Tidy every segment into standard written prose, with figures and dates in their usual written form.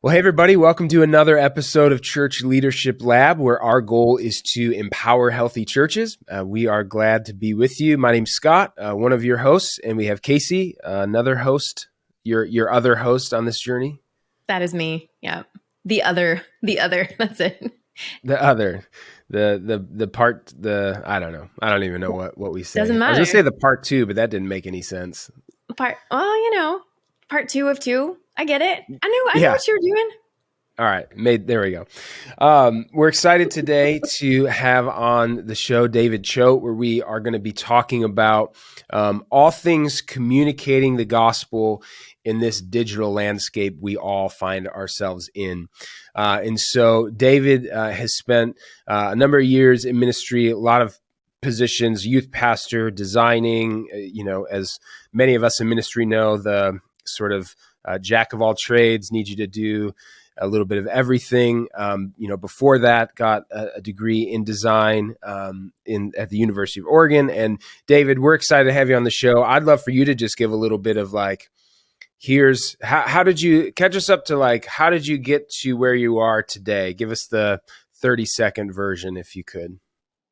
Well, hey, everybody, welcome to another episode of Church Leadership Lab, where our goal is to empower healthy churches. We are glad to be with you. My name's Scott, one of your hosts, and we have Casey, another host, your other host on this journey. That is me. Yeah. The other, that's it. The other, the part, I don't know. I don't even know what we say. Doesn't matter. I was going to say the part two, but that didn't make any sense. Part 2 of 2. I get it. I know what you were doing. All right. There we go. We're excited today to have on the show David Choate, where we are going to be talking about all things communicating the gospel in this digital landscape we all find ourselves in. And so David has spent a number of years in ministry, a lot of positions, youth pastor, designing, as many of us in ministry know, the sort of jack of all trades, need you to do a little bit of everything. Before that, got a degree in design at the University of Oregon. And David, we're excited to have you on the show. I'd love for you to just give a little bit of here's how did you catch us up to how did you get to where you are today? Give us the 30-second version if you could.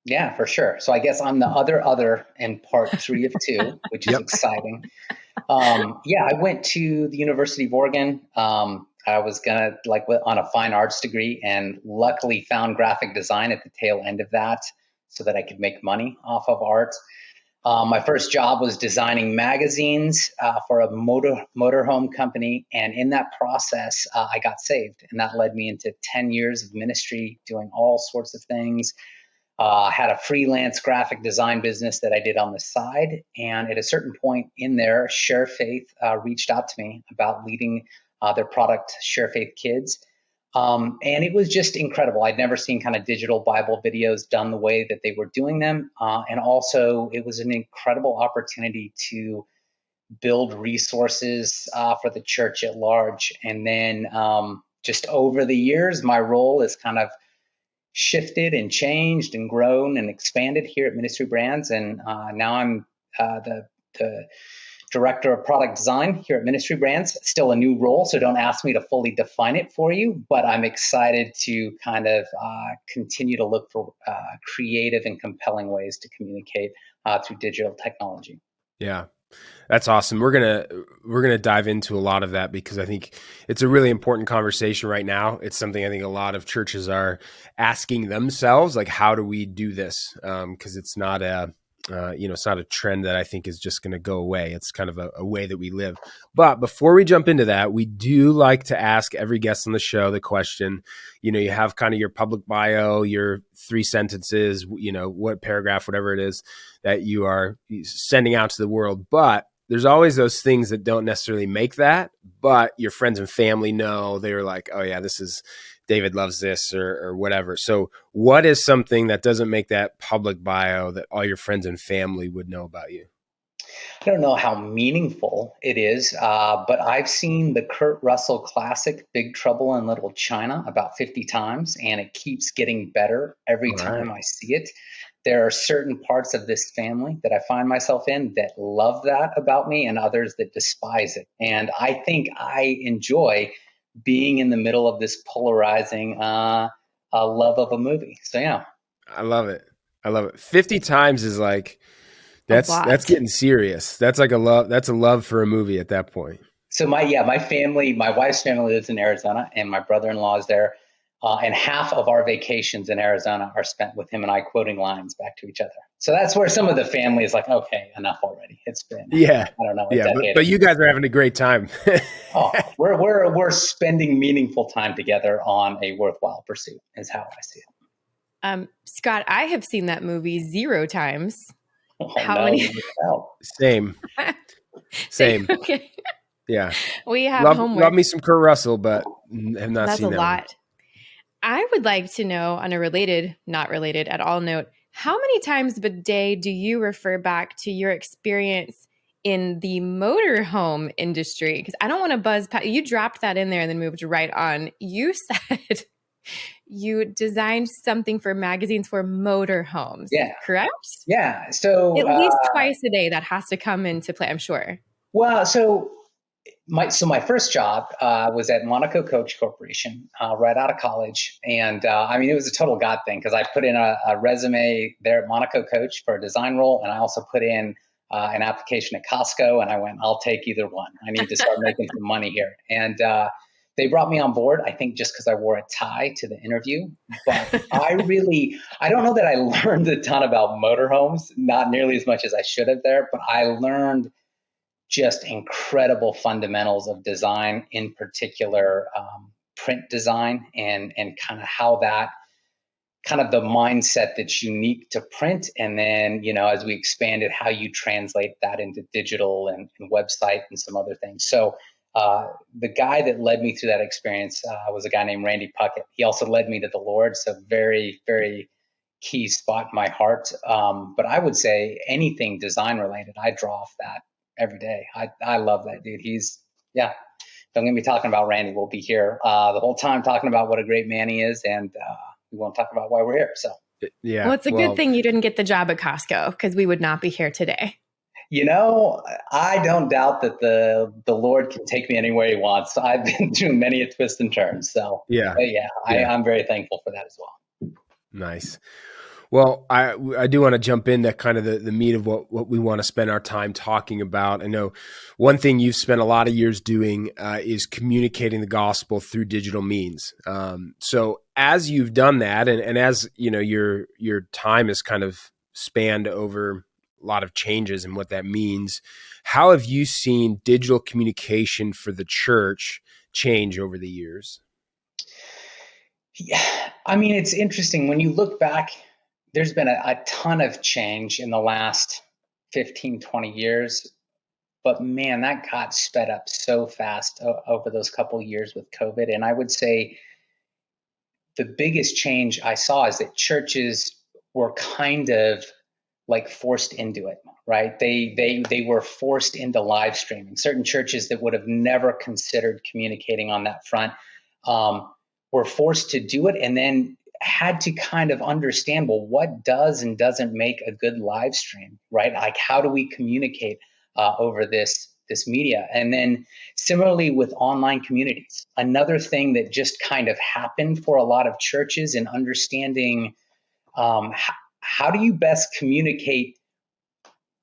Yeah, for sure. So I guess I'm the other in part 3 of 2, which is exciting. I went to the University of Oregon. I was gonna on a fine arts degree, and luckily found graphic design at the tail end of that so that I could make money off of art. My first job was designing magazines for a motorhome company. And in that process, I got saved. And that led me into 10 years of ministry, doing all sorts of things. Had a freelance graphic design business that I did on the side. And at a certain point in there, ShareFaith reached out to me about leading their product, ShareFaith Kids. And it was just incredible. I'd never seen kind of digital Bible videos done the way that they were doing them. And also, it was an incredible opportunity to build resources for the church at large. And then just over the years, my role has kind of shifted and changed and grown and expanded here at Ministry Brands. And now I'm the Director of Product Design here at Ministry Brands. Still a new role, so don't ask me to fully define it for you, but I'm excited to kind of continue to look for creative and compelling ways to communicate through digital technology. Yeah. That's awesome. We're gonna dive into a lot of that because I think it's a really important conversation right now. It's something I think a lot of churches are asking themselves, how do we do this? Because it's not it's not a trend that I think is just going to go away. It's kind of a way that we live. But before we jump into that, we do like to ask every guest on the show the question. You have kind of your public bio, your 3 sentences, what paragraph, whatever it is that you are sending out to the world. But there's always those things that don't necessarily make that, but your friends and family know. They're like, oh yeah, this is David loves this or whatever. So what is something that doesn't make that public bio that all your friends and family would know about you? I don't know how meaningful it is, but I've seen the Kurt Russell classic, Big Trouble in Little China, about 50 times, and it keeps getting better every time I see it. There are certain parts of this family that I find myself in that love that about me and others that despise it. And I think I enjoy being in the middle of this polarizing love of a movie. So, yeah. I love it. 50 times is that's getting serious. That's a love for a movie at that point. So my family, my wife's family lives in Arizona and my brother-in-law is there. And half of our vacations in Arizona are spent with him and I quoting lines back to each other. So that's where some of the family is like, okay, enough already. It's been, I don't know. But you guys are having a great time. We're spending meaningful time together on a worthwhile pursuit is how I see it. Scott, I have seen that movie 0 times. How many? Same. Okay. Yeah. We have homework. Love me some Kurt Russell, but have not That's seen that. That's a lot. I would like to know, on a not related at all note, how many times a day do you refer back to your experience in the motorhome industry? Because I don't want to buzz past. You dropped that in there and then moved right on. You said you designed something for magazines for motorhomes. Yeah. Correct? Yeah. So at least twice a day that has to come into play, I'm sure. Well, so my first job was at Monaco Coach Corporation right out of college. And I mean, it was a total God thing because I put in a resume there at Monaco Coach for a design role. And I also put in an application at Costco, and I went, I'll take either one. I need to start making some money here. And they brought me on board, I think, just because I wore a tie to the interview. But I don't know that I learned a ton about motorhomes, not nearly as much as I should have there, but I learned just incredible fundamentals of design, in particular print design, and kind of how that kind of the mindset that's unique to print. And then, as we expanded, how you translate that into digital and website and some other things. So the guy that led me through that experience was a guy named Randy Puckett. He also led me to the Lord. So very, very key spot in my heart. But I would say anything design related, I draw off that every day. I love that dude. Don't get me talking about Randy. We'll be here the whole time talking about what a great man he is. And we won't talk about why we're here. So, yeah. Well, it's a good thing you didn't get the job at Costco, because we would not be here today. I don't doubt that the Lord can take me anywhere he wants. I've been through many a twist and turns. So I'm very thankful for that as well. Nice. Well, I do want to jump into kind of the meat of what we want to spend our time talking about. I know one thing you've spent a lot of years doing is communicating the gospel through digital means. So as you've done that, and as your time has kind of spanned over a lot of changes and what that means, how have you seen digital communication for the church change over the years? Yeah, I mean, it's interesting when you look back. There's been a ton of change in the last 15, 20 years, but man, that got sped up so fast over those couple of years with COVID. And I would say the biggest change I saw is that churches were kind of like forced into it, right? They were forced into live streaming. Certain churches that would have never considered communicating on that front were forced to do it, and then had to kind of understand, well, what does and doesn't make a good live stream, right? Like, how do we communicate over this media? And then similarly with online communities, another thing that just kind of happened for a lot of churches in understanding how do you best communicate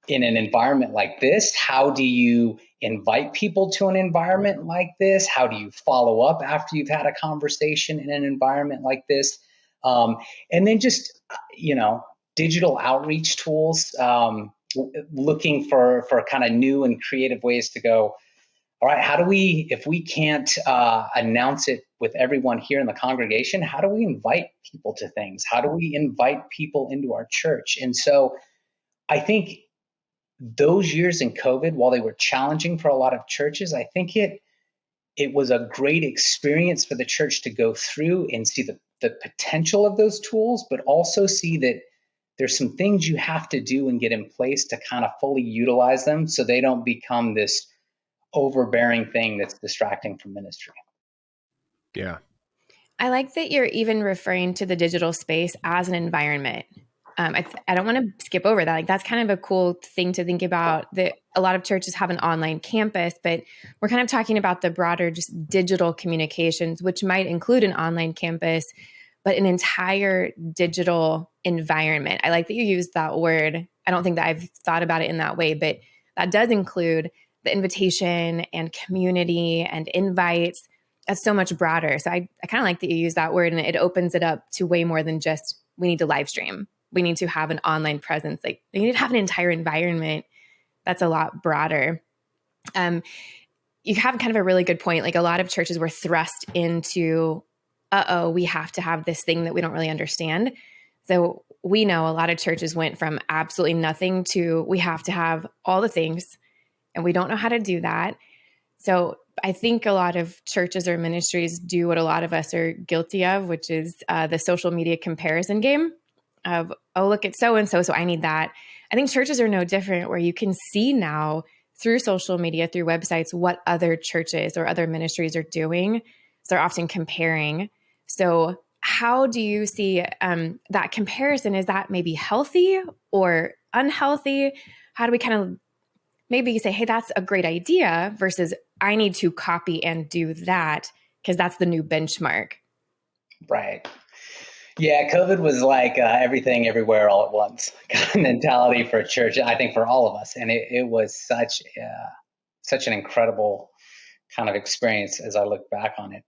in an environment like this? How do you invite people to an environment like this? How do you follow up after you've had a conversation in an environment like this? And then just, digital outreach tools, looking for kind of new and creative ways to go, all right, how do we, if we can't announce it with everyone here in the congregation, how do we invite people to things? How do we invite people into our church? And so I think those years in COVID, while they were challenging for a lot of churches, I think it was a great experience for the church to go through and see the potential of those tools, but also see that there's some things you have to do and get in place to kind of fully utilize them so they don't become this overbearing thing that's distracting from ministry. Yeah. I like that you're even referring to the digital space as an environment. I don't want to skip over that. Like, that's kind of a cool thing to think about, that a lot of churches have an online campus, but we're kind of talking about the broader just digital communications, which might include an online campus, but an entire digital environment. I like that you used that word. I don't think that I've thought about it in that way, but that does include the invitation and community and invites. That's so much broader. So I kind of like that you use that word, and it opens it up to way more than just, we need to live stream. We need to have an online presence. Like, we need to have an entire environment that's a lot broader. You have kind of a really good point. Like, a lot of churches were thrust into, we have to have this thing that we don't really understand. So we know a lot of churches went from absolutely nothing to, we have to have all the things, and we don't know how to do that. So I think a lot of churches or ministries do what a lot of us are guilty of, which is the social media comparison game of, oh, look at so-and-so, so I need that. I think churches are no different, where you can see now through social media, through websites, what other churches or other ministries are doing. So they're often comparing. So how do you see that comparison? Is that maybe healthy or unhealthy? How do we kind of maybe you say, hey, that's a great idea versus I need to copy and do that because that's the new benchmark. Right. Yeah, COVID was like everything, everywhere, all at once kind of mentality for church. I think for all of us, and it was such an incredible kind of experience as I look back on it.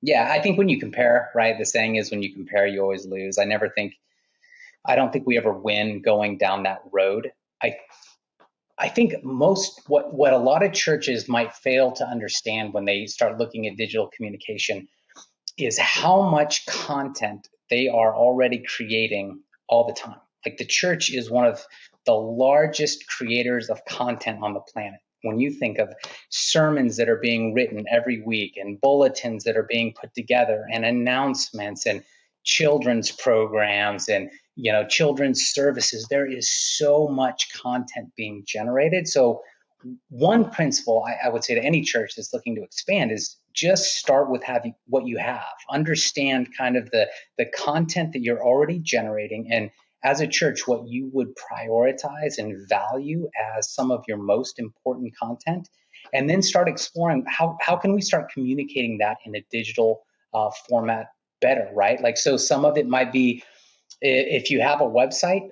Yeah, I think when you compare, right, the saying is when you compare, you always lose. I don't think we ever win going down that road. I think what a lot of churches might fail to understand when they start looking at digital communication is how much content they are already creating all the time. Like the church is one of the largest creators of content on the planet. When you think of sermons that are being written every week and bulletins that are being put together and announcements and children's programs and children's services, there is so much content being generated. So one principle I would say to any church that's looking to expand is just start with having what you have. Understand kind of the content that you're already generating, and as a church, what you would prioritize and value as some of your most important content, and then start exploring how can we start communicating that in a digital format better, right? Like, so some of it might be, if you have a website,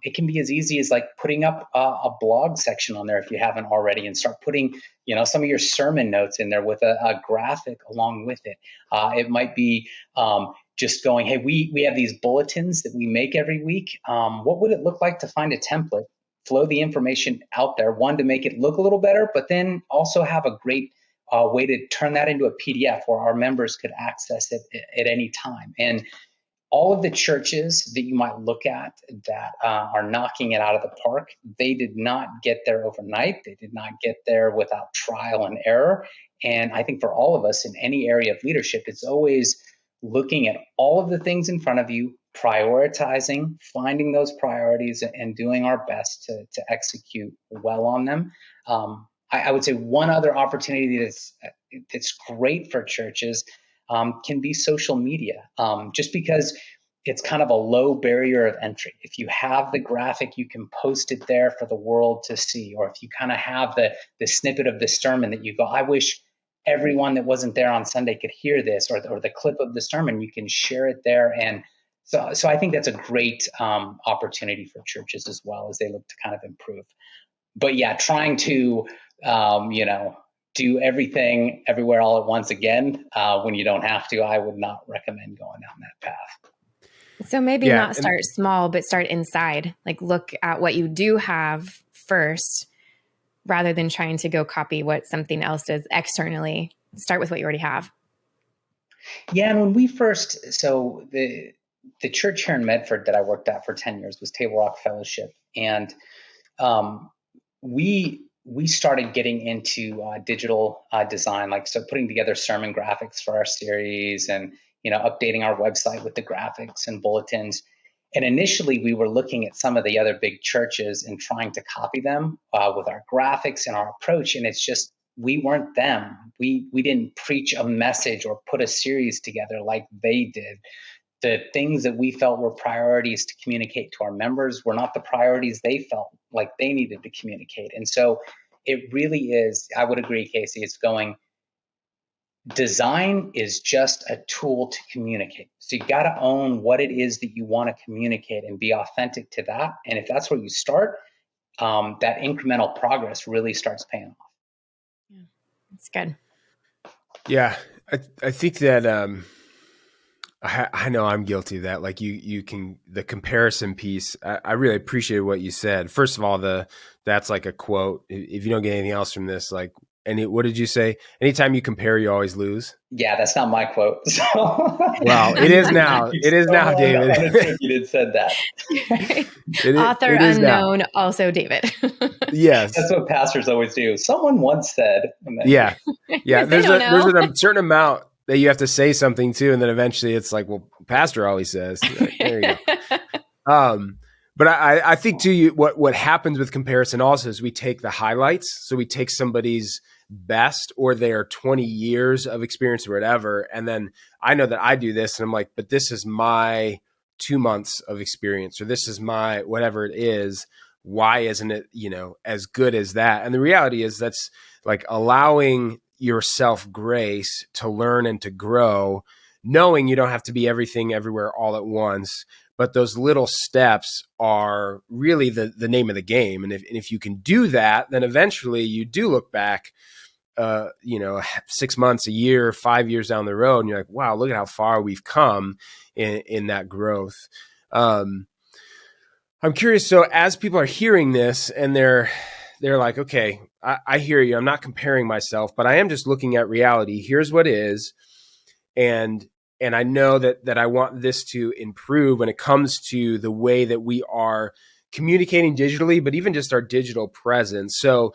it can be as easy as like putting up a blog section on there if you haven't already, and start putting, some of your sermon notes in there with a graphic along with it. It might be just going, hey, we have these bulletins that we make every week. What would it look like to find a template, flow the information out there, one, to make it look a little better, but then also have a great way to turn that into a PDF where our members could access it at any time. And all of the churches that you might look at that are knocking it out of the park, they did not get there overnight. They did not get there without trial and error. And I think for all of us in any area of leadership, it's always looking at all of the things in front of you, prioritizing, finding those priorities, and doing our best to execute well on them. I would say one other opportunity that's great for churches can be social media, just because it's kind of a low barrier of entry. If you have the graphic, you can post it there for the world to see. Or if you kind of have the snippet of the sermon that you go, I wish everyone that wasn't there on Sunday could hear this, or the clip of the sermon, you can share it there. And so I think that's a great opportunity for churches as well as they look to kind of improve. But yeah, trying to, do everything everywhere all at once again, when you don't have to, I would not recommend going down that path. So maybe not start small, but start inside. Like look at what you do have first, rather than trying to go copy what something else does externally. Start with what you already have. Yeah, and when we first, so the church here in Medford that I worked at for 10 years was Table Rock Fellowship, and we started getting into digital design, like so putting together sermon graphics for our series, and updating our website with the graphics and bulletins. And initially, we were looking at some of the other big churches and trying to copy them with our graphics and our approach. And it's just, we weren't them. We didn't preach a message or put a series together like they did. The things that we felt were priorities to communicate to our members were not the priorities they felt like they needed to communicate. And so it really is, I would agree, Casey, it's going, design is just a tool to communicate. So you got to own what it is that you want to communicate and be authentic to that. And if that's where you start, that incremental progress really starts paying off. Yeah, that's good. Yeah, I think that I know I'm guilty of that. Like you can, the comparison piece, I really appreciate what you said. First of all, that's like a quote. If you don't get anything else from this, like, what did you say? Anytime you compare, you always lose. Yeah, that's not my quote. So. Well, it is now. It is now, David. You did said that. Author unknown, now. Also David. Yes. That's what pastors always do. Someone once said. Yeah. There's a certain amount that you have to say something to, and then eventually it's like, well, pastor always says. There you go. But I think too, what happens with comparison also is we take the highlights. So we take somebody's best or their 20 years of experience or whatever. And then I know that I do this and I'm like, but this is my 2 months of experience, or this is my whatever it is. why isn't it, as good as that? And the reality is that's like allowing yourself grace to learn and to grow, knowing you don't have to be everything everywhere all at once. But those little steps are really the name of the game. And if you can do that, then eventually you do look back, 6 months, a year, 5 years down the road, and you're like, wow, look at how far we've come in that growth. I'm curious. So as people are hearing this and they're like, okay, I hear you. I'm not comparing myself, but I am just looking at reality. Here's what is. And I know that I want this to improve when it comes to the way that we are communicating digitally, but even just our digital presence. So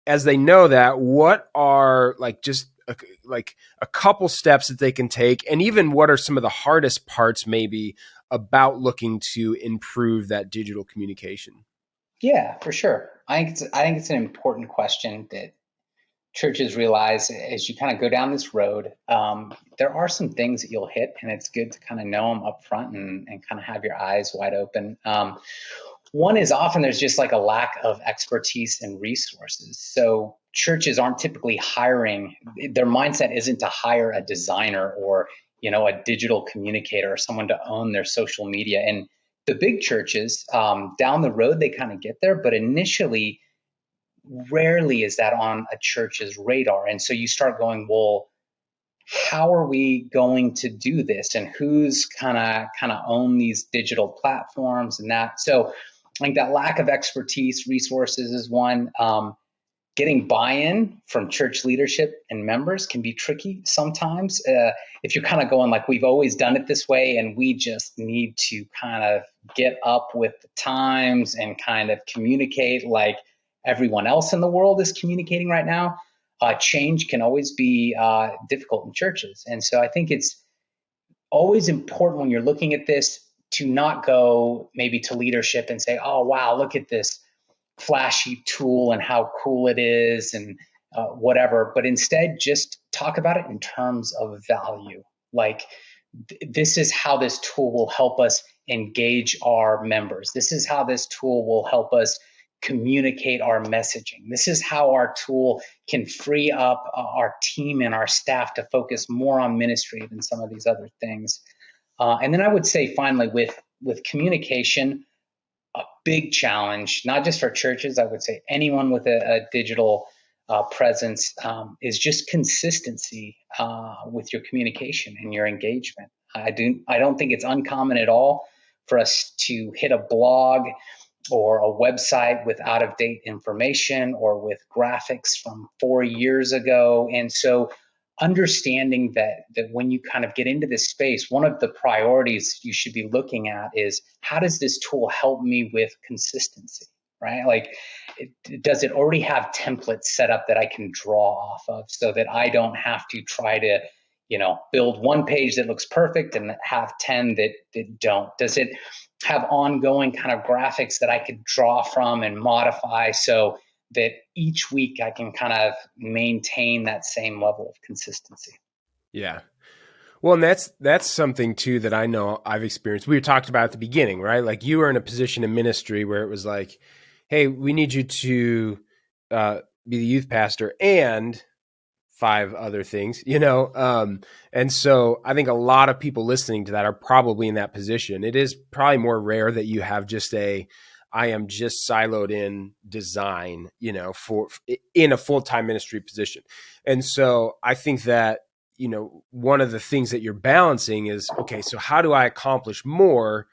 as they know that, what are just a couple steps that they can take, and even what are some of the hardest parts maybe about looking to improve that digital communication? Yeah, for sure. I think it's an important question that churches realize as you kind of go down this road. There are some things that you'll hit, and it's good to kind of know them up front and kind of have your eyes wide open. One is often there's just like a lack of expertise and resources. So churches aren't typically hiring, their mindset isn't to hire a designer or, a digital communicator or someone to own their social media. And the big churches, down the road, they kind of get there, but initially, rarely is that on a church's radar. And so you start going, well, how are we going to do this? And who's kind of own these digital platforms and that? So I think that lack of expertise, resources is one. Getting buy-in from church leadership and members can be tricky sometimes. If you're kind of going like, we've always done it this way and we just need to kind of get up with the times and kind of communicate like everyone else in the world is communicating right now, change can always be difficult in churches. And so I think it's always important when you're looking at this to not go maybe to leadership and say, oh, wow, look at this flashy tool and how cool it is and whatever, but instead just talk about it in terms of value. Like, this is how this tool will help us engage our members. This is how this tool will help us communicate our messaging. This is how our tool can free up our team and our staff to focus more on ministry than some of these other things. And then I would say finally with communication, a big challenge, not just for churches, I would say anyone with a digital presence, is just consistency with your communication and your engagement. I don't think it's uncommon at all for us to hit a blog or a website with out-of-date information or with graphics from 4 years ago. And so understanding that when you kind of get into this space, one of the priorities you should be looking at is, how does this tool help me with consistency, right? Like, does it already have templates set up that I can draw off of so that I don't have to try to, build one page that looks perfect and have 10 that don't? Does it have ongoing kind of graphics that I could draw from and modify so that each week I can kind of maintain that same level of consistency? Yeah. Well, and that's something too that I know I've experienced. We talked about at the beginning, right? Like, you were in a position in ministry where it was like, hey, we need you to be the youth pastor and 5 other things, and so I think a lot of people listening to that are probably in that position. It is probably more rare that you have just I am just siloed in design, for in a full-time ministry position. And so I think that, one of the things that you're balancing is, okay, so how do I accomplish more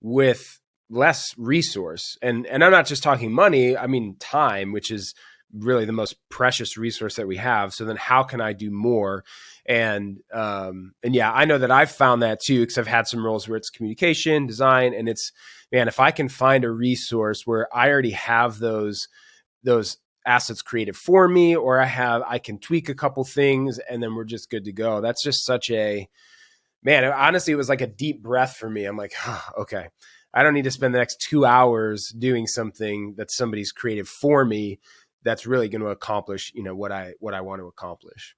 with less resource? And I'm not just talking money, I mean time, which is really the most precious resource that we have. So then how can I do more? And yeah, I know that I've found that too, because I've had some roles where it's communication, design, and it's, man, if I can find a resource where I already have those assets created for me, or I can tweak a couple things and then we're just good to go. That's just such a, man, honestly, it was like a deep breath for me. I'm like, okay, I don't need to spend the next 2 hours doing something that somebody's created for me that's really going to accomplish, what I want to accomplish.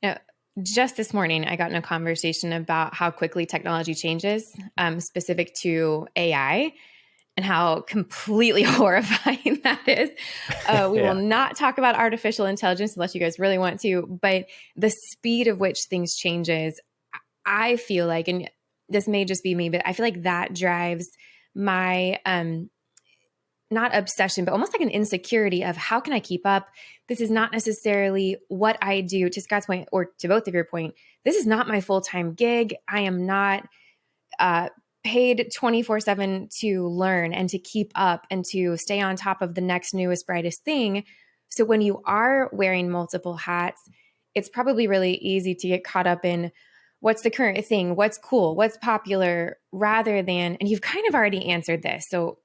Now, just this morning, I got in a conversation about how quickly technology changes, specific to AI. and how completely horrifying that is. We will not talk about artificial intelligence unless you guys really want to, but the speed of which things changes, I feel like, and this may just be me, but I feel like that drives my not obsession, but almost like an insecurity of how can I keep up? This is not necessarily what I do. To Scott's point, or to both of your point, this is not my full-time gig. I am not paid 24/7 to learn and to keep up and to stay on top of the next newest, brightest thing. So when you are wearing multiple hats, it's probably really easy to get caught up in what's the current thing, what's cool, what's popular, rather than, and you've kind of already answered this. So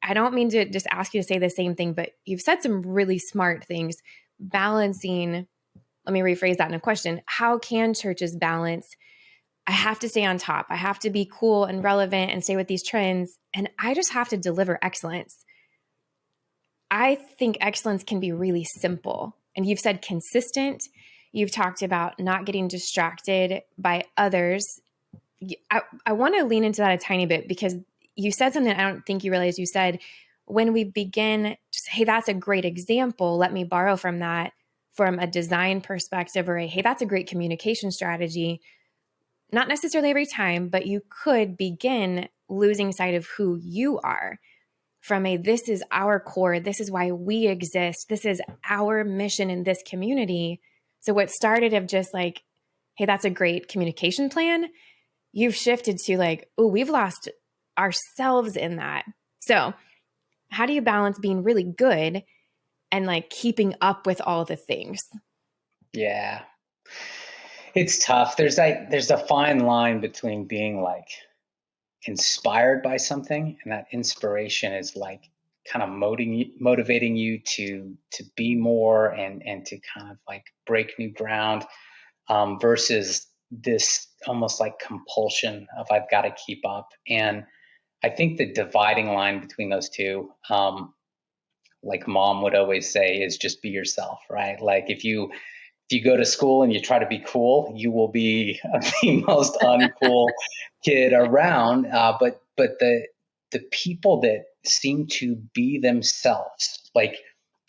I don't mean to just ask you to say the same thing, but you've said some really smart things. Balancing, let me rephrase that in a question. How can churches balance? I have to stay on top. I have to be cool and relevant and stay with these trends. And I just have to deliver excellence. I think excellence can be really simple. And you've said consistent. You've talked about not getting distracted by others. I want to lean into that a tiny bit because you said something I don't think you realized. You said, when we begin, just, hey, that's a great example. Let me borrow from that from a design perspective, or hey, that's a great communication strategy. Not necessarily every time, but you could begin losing sight of who you are from this is our core. This is why we exist. This is our mission in this community. So what started of just like, hey, that's a great communication plan, you've shifted to like, oh, we've lost ourselves in that. So how do you balance being really good and like keeping up with all the things? Yeah, it's tough. There's a fine line between being like inspired by something, and that inspiration is like kind of motivating you to be more and to kind of like break new ground, versus this almost like compulsion of I've got to keep up. And I think the dividing line between those two, like mom would always say, is just be yourself, right? Like if you go to school and you try to be cool, you will be the most uncool kid around. But the people that seem to be themselves, like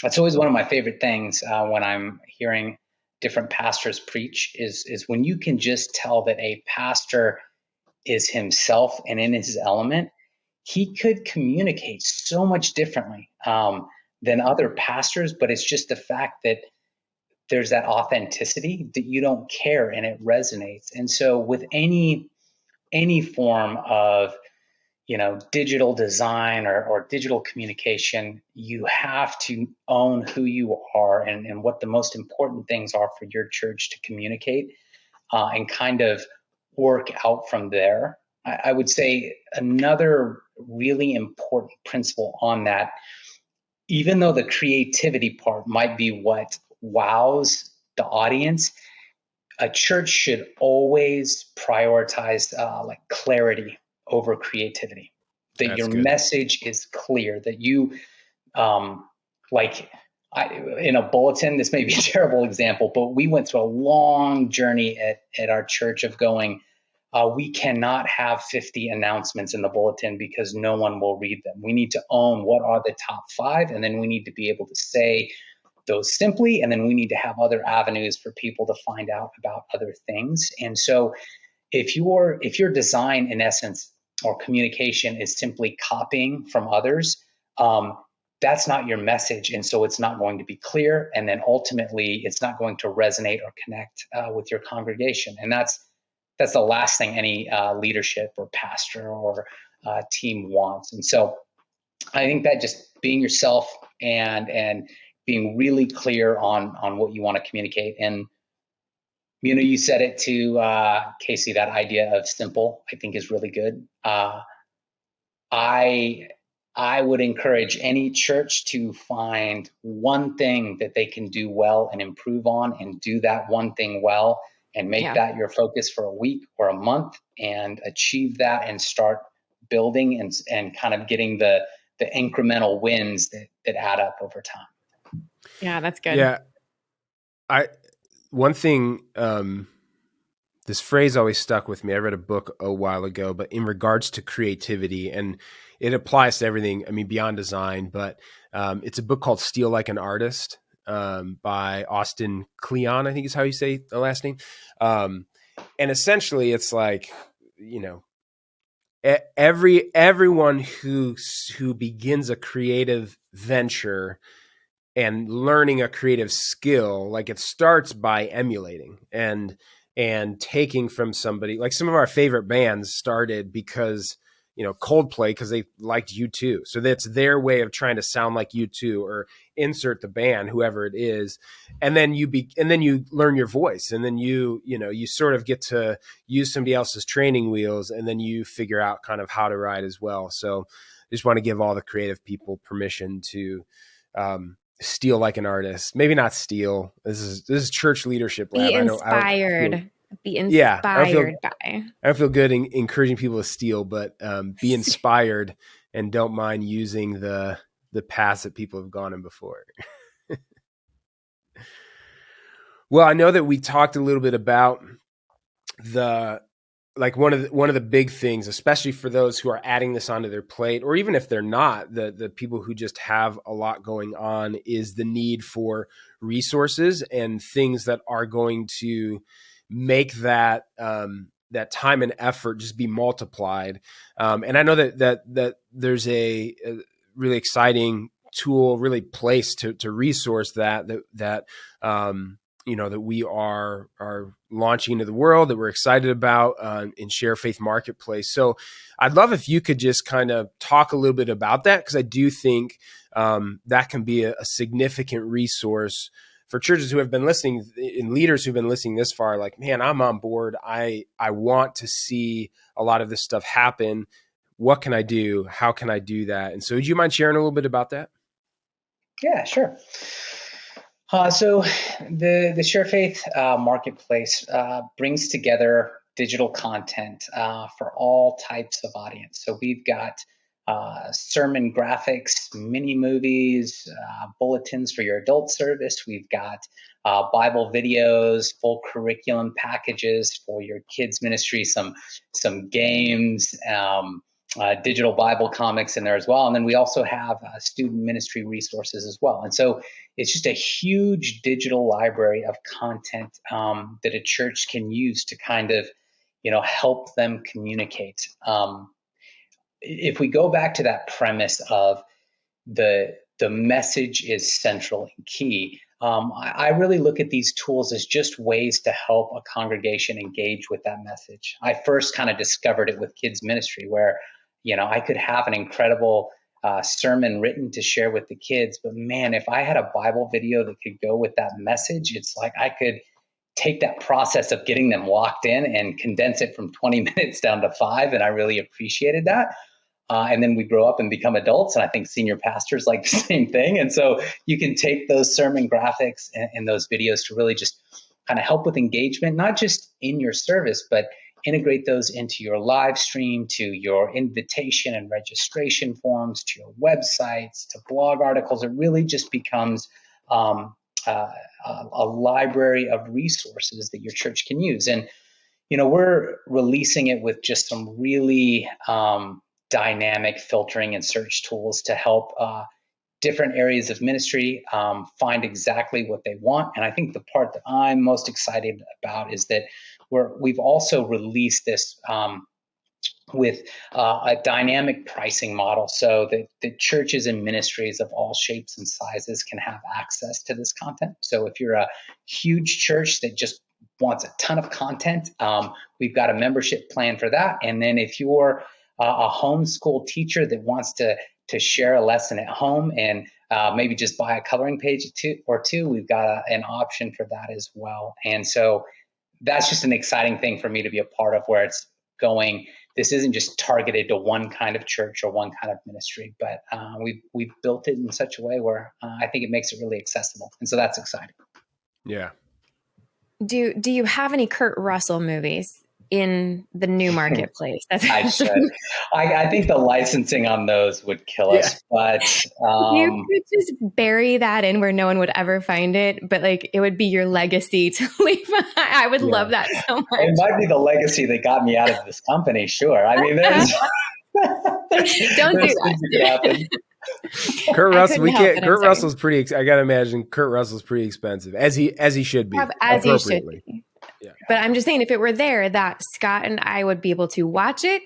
that's always one of my favorite things when I'm hearing different pastors preach is when you can just tell that a pastor is himself and in his element. He could communicate so much differently than other pastors, but it's just the fact that there's that authenticity that you don't care and it resonates. And so with any form of, digital design or digital communication, you have to own who you are and what the most important things are for your church to communicate, and kind of work out from there. I would say another really important principle on that, even though the creativity part might be what wows the audience, a church should always prioritize like clarity over creativity. That That's your good. message is clear. That you, in a bulletin, this may be a terrible example, but we went through a long journey at our church of going, we cannot have 50 announcements in the bulletin because no one will read them. We need to own what are the top 5, and then we need to be able to say those simply, and then we need to have other avenues for people to find out about other things. And so if your design, in essence, or communication is simply copying from others, that's not your message. And so it's not going to be clear. And then ultimately, it's not going to resonate or connect with your congregation. And that's the last thing any leadership or pastor or team wants. And so I think that just being yourself and being really clear on what you want to communicate. And, you said it to Casey, that idea of simple, I think is really good. I would encourage any church to find one thing that they can do well and improve on, and do that one thing well, and make that your focus for a week or a month, and achieve that and start building and kind of getting the incremental wins that add up over time. Yeah, that's good. Yeah. One thing, this phrase always stuck with me. I read a book a while ago, but in regards to creativity, and it applies to everything. I mean, beyond design, but it's a book called Steal Like an Artist by Austin Kleon, I think is how you say the last name. And essentially it's like, everyone who begins a creative venture and learning a creative skill, like it starts by emulating and taking from somebody. Like some of our favorite bands started because, Coldplay, because they liked U2. So that's their way of trying to sound like U2, or insert the band, whoever it is. And then you learn your voice, and then you sort of get to use somebody else's training wheels, and then you figure out kind of how to ride as well. So I just want to give all the creative people permission to, steal like an artist. Maybe not steal. This is church leadership lab. Be inspired. Be inspired by. I don't feel good in encouraging people to steal, but be inspired and don't mind using the paths that people have gone in before. Well, I know that we talked a little bit about one of the big things, especially for those who are adding this onto their plate, or even if they're not, the people who just have a lot going on, is the need for resources and things that are going to make that that time and effort just be multiplied. And I know that there's a really exciting tool, really place to resource that we are launching into the world, that we're excited about in ShareFaith Marketplace. So I'd love if you could just kind of talk a little bit about that, because I do think that can be a significant resource for churches who have been listening, and leaders who've been listening this far. Like, man, I'm on board. I want to see a lot of this stuff happen. What can I do? How can I do that? And so would you mind sharing a little bit about that? Yeah, sure. So the ShareFaith Marketplace brings together digital content for all types of audience. So we've got sermon graphics, mini movies, bulletins for your adult service. We've got Bible videos, full curriculum packages for your kids ministry, some games, digital Bible comics in there as well. And then we also have student ministry resources as well. And so it's just a huge digital library of content that a church can use to kind of, help them communicate. If we go back to that premise of the message is central and key, I really look at these tools as just ways to help a congregation engage with that message. I first kind of discovered it with kids ministry, where I could have an incredible sermon written to share with the kids, but man, if I had a Bible video that could go with that message, it's like I could take that process of getting them locked in and condense it from 20 minutes down to 5. And I really appreciated that. And then we grow up and become adults. And I think senior pastors like the same thing. And so you can take those sermon graphics and those videos to really just kind of help with engagement, not just in your service, but integrate those into your live stream, to your invitation and registration forms, to your websites, to blog articles. It really just becomes a library of resources that your church can use. And, we're releasing it with just some really dynamic filtering and search tools to help different areas of ministry find exactly what they want. And I think the part that I'm most excited about is that we've also released this with a dynamic pricing model, so that the churches and ministries of all shapes and sizes can have access to this content. So if you're a huge church that just wants a ton of content, we've got a membership plan for that. And then if you're a homeschool teacher that wants to share a lesson at home and maybe just buy a coloring page or two, we've got an option for that as well. And so that's just an exciting thing for me to be a part of, where it's going. This isn't just targeted to one kind of church or one kind of ministry, but we've built it in such a way where I think it makes it really accessible. And so that's exciting. Yeah. Do you have any Kurt Russell movies in the new marketplace? I should. I think the licensing on those would kill us, but you could just bury that in where no one would ever find it, but like it would be your legacy to leave. I would love that so much. It might be the legacy that got me out of this company. Sure. I mean, Don't do Those things that could happen. Kurt I Russell, couldn't help it. I'm Kurt sorry. Russell's pretty. I gotta imagine Kurt Russell's pretty expensive, as he should be, As he should appropriately. be. Yeah. But I'm just saying, if it were there, that Scott and I would be able to watch it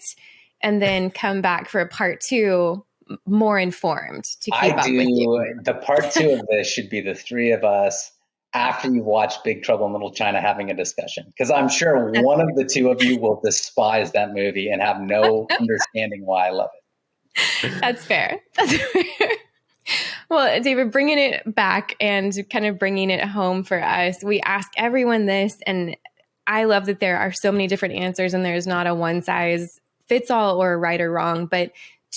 and then come back for a part 2 more informed to keep up with you. The part 2 of this should be the 3 of us after you watch Big Trouble in Little China having a discussion, because I'm sure one of the 2 of you will despise that movie and have no understanding why I love it. That's fair. That's fair. Well, David, bringing it back and kind of bringing it home for us, we ask everyone this, and I love that there are so many different answers and there's not a one size fits all or right or wrong, but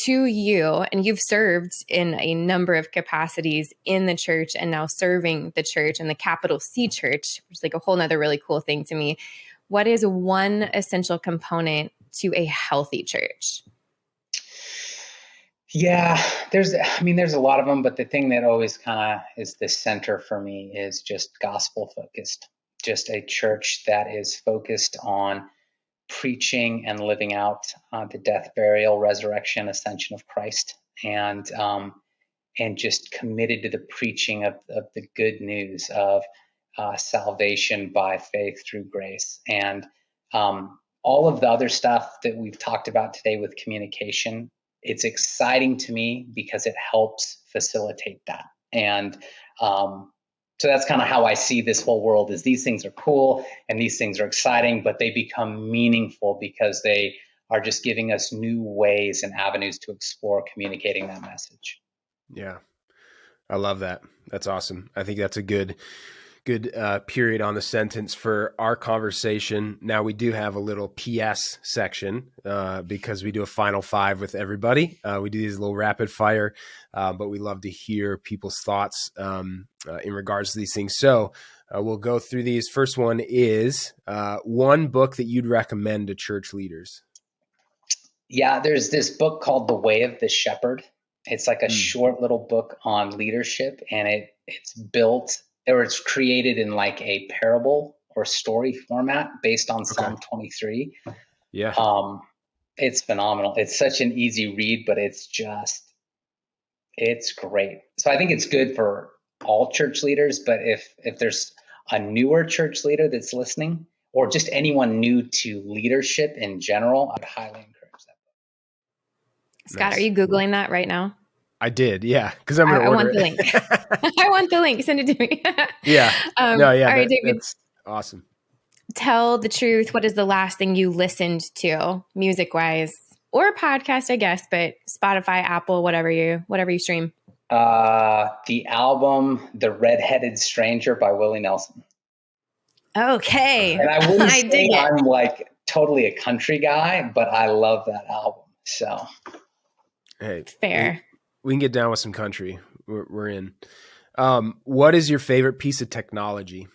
to you, and you've served in a number of capacities in the church and now serving the church and the capital C church, which is like a whole nother really cool thing to me. What is one essential component to a healthy church? Yeah, there's a lot of them, but the thing that always kind of is the center for me is just gospel focused, just a church that is focused on preaching and living out the death, burial, resurrection, ascension of Christ, and just committed to the preaching of the good news of salvation by faith through grace. And all of the other stuff that we've talked about today with communication, it's exciting to me because it helps facilitate that. And so that's kind of how I see this whole world, is these things are cool and these things are exciting, but they become meaningful because they are just giving us new ways and avenues to explore communicating that message. Yeah. I love that. That's awesome. I think that's a good period on the sentence for our conversation. Now, we do have a little PS section because we do a final 5 with everybody. We do these little rapid fire, but we love to hear people's thoughts in regards to these things. So we'll go through these. First one is one book that you'd recommend to church leaders. Yeah, there's this book called The Way of the Shepherd. It's like a short little book on leadership, and it's created in like a parable or story format based on Psalm 23. Yeah. It's phenomenal. It's such an easy read, but it's great. So I think it's good for all church leaders, but if there's a newer church leader that's listening, or just anyone new to leadership in general, I'd highly encourage that book. Scott, Are you Googling that right now? I did, yeah, because I'm going to order I want the link. I want the link. Send it to me. Yeah. All right, David. That's awesome. Tell the truth. What is the last thing you listened to, music-wise, or podcast, I guess, but Spotify, Apple, whatever you stream? The album "The Red-Headed Stranger" by Willie Nelson. Okay, and I wouldn't say I'm like totally a country guy, but I love that album. So, hey, fair. We can get down with some country. We're in. What is your favorite piece of technology?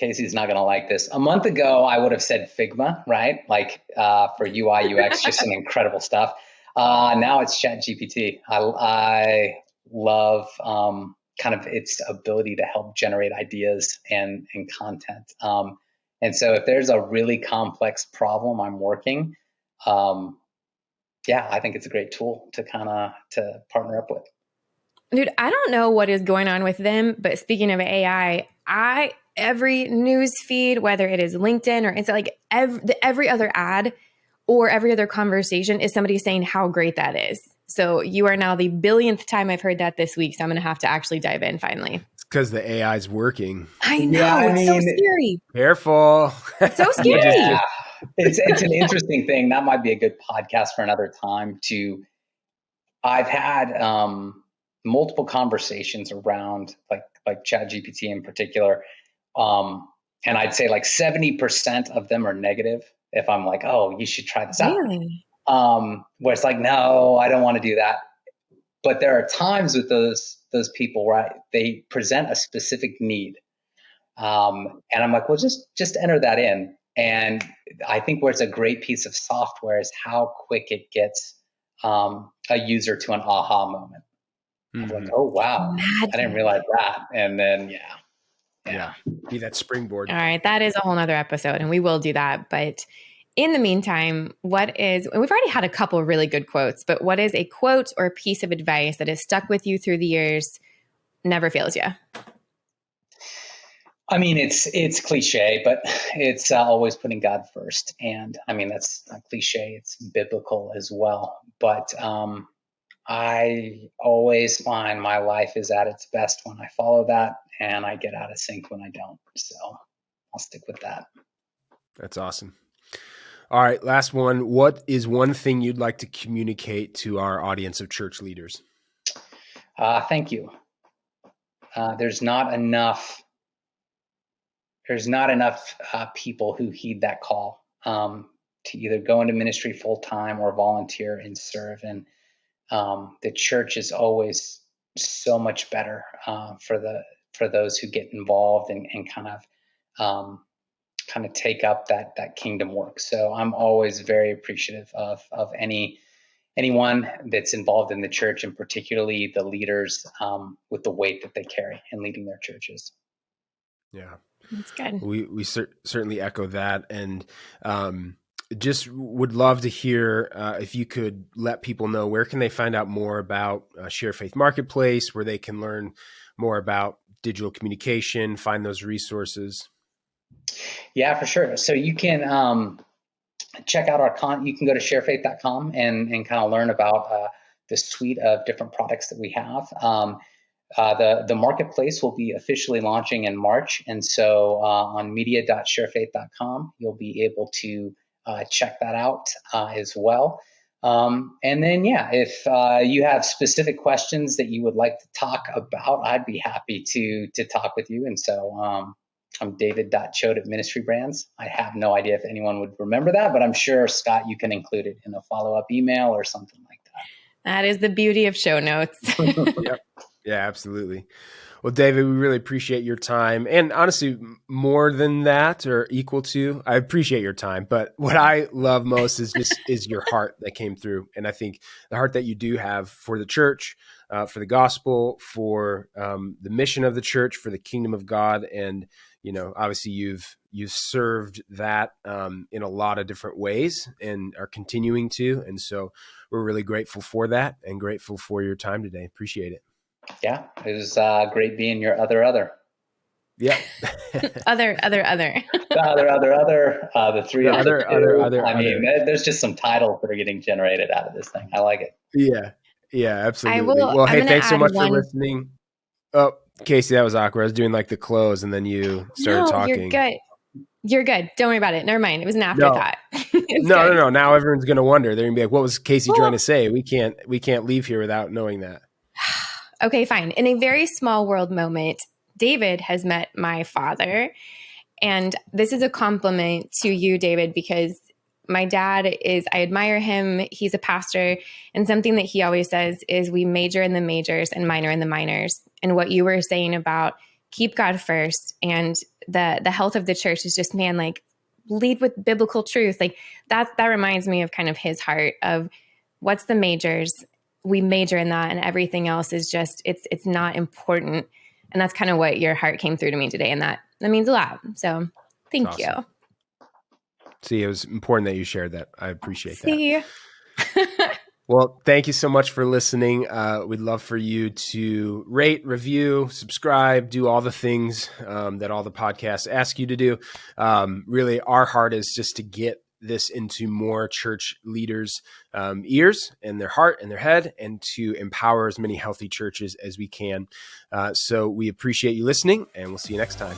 Casey's not going to like this. A month ago, I would have said Figma, right? Like for UI, UX, just some incredible stuff. Now it's ChatGPT. I love kind of its ability to help generate ideas and content. And so if there's a really complex problem I'm working, I think it's a great tool to to partner up with. Dude, I don't know what is going on with them, but speaking of AI, every news feed, whether it is LinkedIn or it's like every other ad or every other conversation is somebody saying how great that is. So you are now the billionth time I've heard that this week. So I'm going to have to actually dive in finally. It's because the AI is working. I know. It's so scary. Careful. It's so scary. Yeah. It's an interesting thing. That might be a good podcast for another time. I've had multiple conversations around like ChatGPT in particular. And I'd say like 70% of them are negative. If I'm like, oh, you should try this out. Really? Where it's like, no, I don't want to do that. But there are times with those people where they present a specific need. And I'm like, well, just enter that in. And I think where it's a great piece of software is how quick it gets a user to an aha moment. Like, oh, wow, I didn't realize that. And then, be that springboard. All right. That is a whole nother episode and we will do that. But in the meantime, we've already had a couple of really good quotes, but what is a quote or a piece of advice that has stuck with you through the years, never fails you? I mean, it's cliche, but it's always putting God first. And I mean, that's not cliche, it's biblical as well. But I always find my life is at its best when I follow that, and I get out of sync when I don't. So I'll stick with that. That's awesome. All right, last one. What is one thing you'd like to communicate to our audience of church leaders? Thank you. There's not enough people who heed that call to either go into ministry full time or volunteer and serve. And the church is always so much better for those who get involved and kind of take up that kingdom work. So I'm always very appreciative of anyone that's involved in the church, and particularly the leaders with the weight that they carry in leading their churches. Yeah. That's good. We certainly echo that, and just would love to hear if you could let people know where can they find out more about ShareFaith Marketplace, where they can learn more about digital communication, find those resources. Yeah, for sure. So you can check out you can go to sharefaith.com and kind of learn about the suite of different products that we have. The marketplace will be officially launching in March. And so on media.sharefaith.com, you'll be able to check that out as well. And then, if you have specific questions that you would like to talk about, I'd be happy to talk with you. And so I'm David.Choate at Ministry Brands. I have no idea if anyone would remember that, but I'm sure, Scott, you can include it in a follow-up email or something like that. That is the beauty of show notes. Yep. Yeah, absolutely. Well, David, we really appreciate your time. And honestly, more than that or equal to, I appreciate your time. But what I love most is your heart that came through. And I think the heart that you do have for the church, for the gospel, for the mission of the church, for the kingdom of God. And, obviously you've served that in a lot of different ways and are continuing to. And so we're really grateful for that and grateful for your time today. Appreciate it. Yeah, it was great being your other. Yeah. other. The three the of other. I mean, there's just some titles that are getting generated out of this thing. I like it. Yeah, absolutely. Well, hey, thanks so much for listening. Oh, Casey, that was awkward. I was doing like the close and then you started talking. You're good. Don't worry about it. Never mind. It was an afterthought. No. Now everyone's going to wonder. They're going to be like, what was Casey trying to say? We can't leave here without knowing that. Okay, fine. In a very small world moment, David has met my father. And this is a compliment to you, David, because my dad I admire him. He's a pastor. And something that he always says is we major in the majors and minor in the minors. And what you were saying about keep God first and the health of the church is just, man, like lead with biblical truth. Like that reminds me of kind of his heart of what's the majors. We major in that, and everything else is just, it's not important. And that's kind of what your heart came through to me today. And that means a lot. So thank you. See, it was important that you shared that. I appreciate that. See? Well, thank you so much for listening. We'd love for you to rate, review, subscribe, do all the things that all the podcasts ask you to do. Really, our heart is just to get this into more church leaders' ears and their heart and their head, and to empower as many healthy churches as we can. So we appreciate you listening, and we'll see you next time.